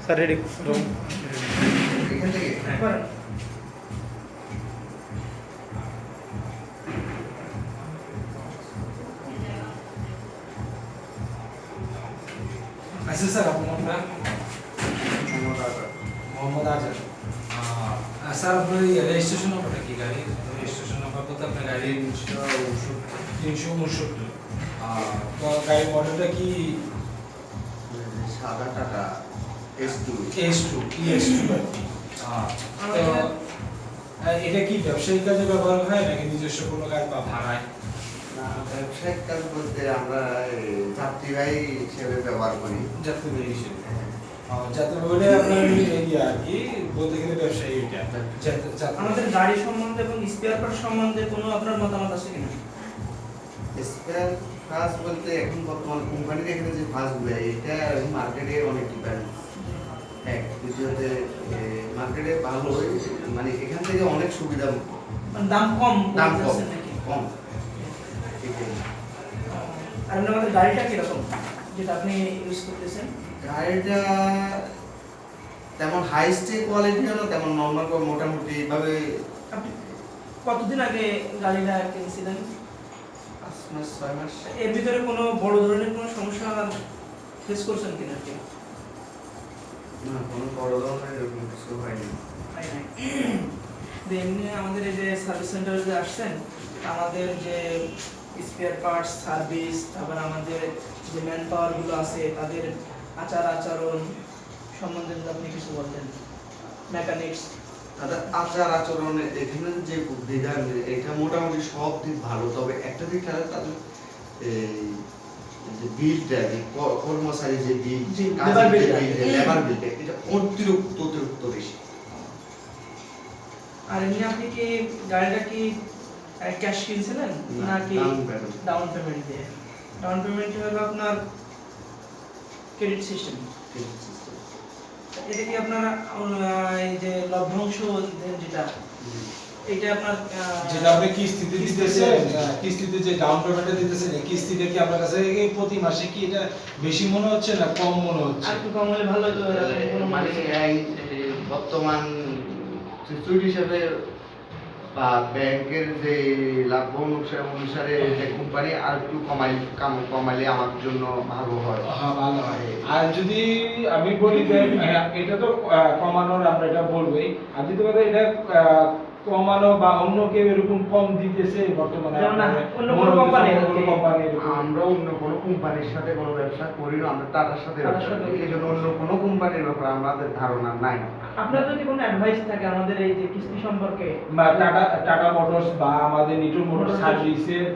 Sir ready room এখান থেকে আচ্ছা স্যার আপনার নাম মোহাম্মদ আজাদ স্যার আপনার রেজিস্ট্রেশন নাম্বারটা কি গাড়ির রেজিস্ট্রেশন নাম্বার বলতে আপনার গাড়ির 369 তো গাড়ির মডেলটা কি সাদা টাটা S2 S2 ES2 তো এটা কি ব্যবসায়িক কাজে ব্যবহার হয় নাকি নিজস্ব কোনো কাজ বা ভাড়ায়? না, ব্যবসায়িক কাজ বলতে আমরা যাত্রীবাহী হিসেবে ব্যবহার করি। যাত্রীবাহী হিসেবে যাত্রীবাহী আপনার এই আর কি বলতে গেলে ব্যবসায়ী এটা আমাদের গাড়ি সম্বন্ধে এবং স্পেয়ার পার্ট সম্বন্ধে কোনো আপনার মতামত আছে কিনা? স্পেয়ার ফার্স্ট বলতে এখন বর্তমান কোম্পানির এখানে যে ফার্স্টগুলো এটা মার্কেটে অনেক ডিফারেন্স। এক দ্বিতীয়তে মার্কেটে ভালো মানে এখান থেকে অনেক সুবিধা মানে দাম কম আছে নাকি? কম এটাই। আর আমাদের গাড়িটা কিরকম যেটা আপনি ইউজ করতেছেন? গাড়িটা তেমন হাই স্টে কোয়ালিটি না, তেমন নরমাল মোটামুটি ভাবে। আপনি কতদিন আগে গাড়িটা কিনছিলেন? 5 মাস 6 মাস। এর ভিতরে কোনো বড় ধরনের কোনো সমস্যা ফেস করছেন কিনা কি? না, কোনো বড় ধরনের এরকম কিছু হয়নি। এমনি আমাদের এই যে সার্ভিস সেন্টারে যে আসছেন, আমাদের যে স্পেয়ার পার্টস সার্ভিস, তারপর আমাদের যে ম্যান পাওয়ার গুলো আছে তাদের আচার আচরণ সম্বন্ধে যদি আপনি কিছু বলতেন। মেকানিক্স তাদের আচার আচরণ এখানে যে বিধান এটা মোটামুটি সব দিক ভালো, তবে একটা দিক খারাপ তাদের এই যে বিলটা যে কর্মচারী যে বিল লেবার বিলটা এটা অতিরিক্ত বেশি। আর এমনি আপনি কি গাড়িটা কি ক্যাশ কিনছিলেন নাকি ডাউন পেমেন্ট দিয়ে? ডাউন পেমেন্ট হলো আপনার ক্রেডিট সিস্টেম। এটা কি আপনার এই যে লভ্যাংশ যেটা এটা আপনার যেটা আপনি কিস্তিতে দিতেছেন, কিস্তিতে যে ডাউন পেমেন্টটা দিতেছেন এই কিস্তিটা কি আপনার কাছে প্রতি মাসে কি এটা বেশি মনে হচ্ছে না কম মনে হচ্ছে? আর একটু কম হলে ভালো হতো। কোনো মানে বর্তমান সিচুয়েশন হিসেবে বা ব্যাংকের যে লাভ অনুসারে যে কোম্পানি আর একটু কমাইলে আমার জন্য ভালো হয়। হ্যাঁ, ভালো হয়। আর যদি আমি বলি যে এটা তো কমানোর আমরা এটা বলবোই, আর যদি বলি এটা কমানো বা অন্য কেউ এরকম কম দিতেছে বর্তমানে অন্য কোনো কোম্পানি আমরা অন্য কোনো কোম্পানির সাথে কোনো ব্যবসা করি না, আমরা টাটার সাথে ব্যবসা করি। এই জন্য অন্য কোনো কোম্পানির ব্যাপারে আমাদের ধারণা নাই। আপনার যদি কোনো অ্যাডভাইস থাকে আমাদের এই যে কিস্তি সম্পর্কে বা টাটা মোটরস বা আমাদের নিটু মোটরস সার্ভিসের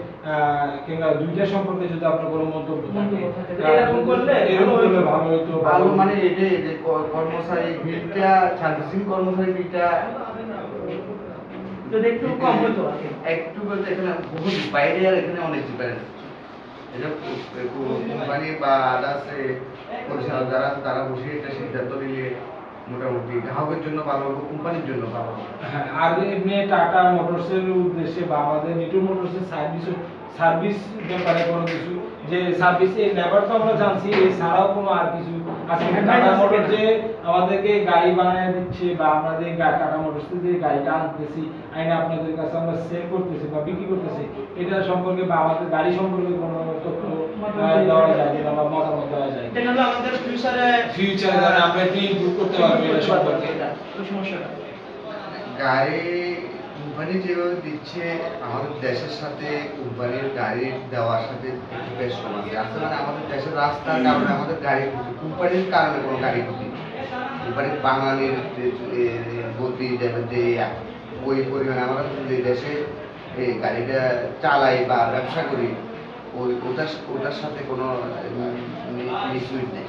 কিংবা দুইটা সম্পর্কে যদি আপনার কোনো মন্তব্য থাকে এরকম করলে ভালো হতো। ভালো মানে এই যে কর্মচারী বিলটা সার্ভিসিং কর্মচারী বিলটা যদি একটু কম হতো একটু বলতে এখানে বহুত বাইরে আর এখানে অনেক ডিফারেন্স। এটা কোম্পানি বা আদার্স পরিচালক যারা তারা বসে এটা সিদ্ধান্ত নিলে মোটামুটি গ্রাহকের জন্য ভালো হবে, কোম্পানির জন্য ভালো হবে। হ্যাঁ, আর এমনি টাটা মোটরসের উদ্দেশ্যে বা আমাদের নিটু মোটরসের সার্ভিস ব্যাপারে কোনো কিছু যে সার্ভিস এই লেবার তো আমরা জানছি, এছাড়াও কোনো আর কিছু আছে টাটা মোটর যে আমাদেরকে গাড়ি বানিয়ে দিচ্ছে বা আমাদের টাটা মোটরস যে গাড়িটা আনতেছি আইনে আপনাদের কাছে আমরা সেল করতেছি বা বিক্রি করতেছি, এটা সম্পর্কে বা আমাদের গাড়ি সম্পর্কে কোনো তথ্য দেওয়া যায় কিনা বা মতামত দেওয়া যায় এটা হলো আমাদের ফিউচারে আমরা একটু ইমপ্রুভ করতে পারবো এটা সম্পর্কে। ওই সমস্যাটা গাড়ি কোম্পানি যেভাবে দিচ্ছে আমাদের দেশের সাথে কোম্পানির গাড়ি দেওয়ার সাথে একটু বেশ কম আছে। আসলে মানে আমাদের দেশের রাস্তার কারণে আমাদের গাড়ি কোম্পানির কারণে কোনো গাড়ি ক্ষতি, কোম্পানির বাঙালির গতি যাবে যে ওই পরিমাণে আমরা যে দেশে এই গাড়িটা চালাই বা ব্যবসা করি ওটার সাথে কোনো মিসইউজ নেই।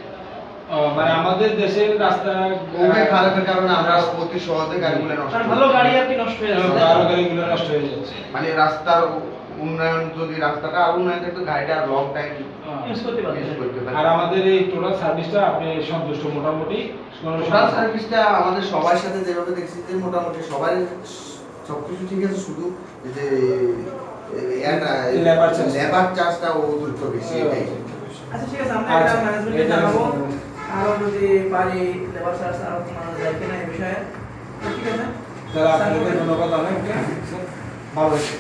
মানে আমাদের দেশের রাস্তা খারাপের কারণে আমরা অতি সহজে গাড়িগুলো নষ্ট ভালো গাড়ি আর কি নষ্ট হয়ে যাচ্ছে, ভালো গাড়িগুলো নষ্ট হয়ে যাচ্ছে। মানে রাস্তার উন্নয়ন যদি রাস্তাটা আরো উন্নয়ন থাকতো গাড়িটা লং টাইম ইউজ করতে পারবে। আর আমাদের এই টোটাল সার্ভিসটা আপনি সন্তুষ্ট মোটামুটি? টোটাল সার্ভিসটা আমাদের সবার সাথে যেভাবে দেখছি যে মোটামুটি সবাই সবকিছু ঠিক আছে, শুধু যে লেবার চার্জটা অতিরিক্ত বেশি। আচ্ছা ঠিক আছে, আমরা এটা ম্যানেজমেন্টে জানাবো। আরো যদি পারি লেবার চার্জ আরো কমানো যায় কিনা এই বিষয়ে তো ঠিক আছে তাহলে আপনাদের ধন্যবাদ অনেক, ভালো হয়েছে।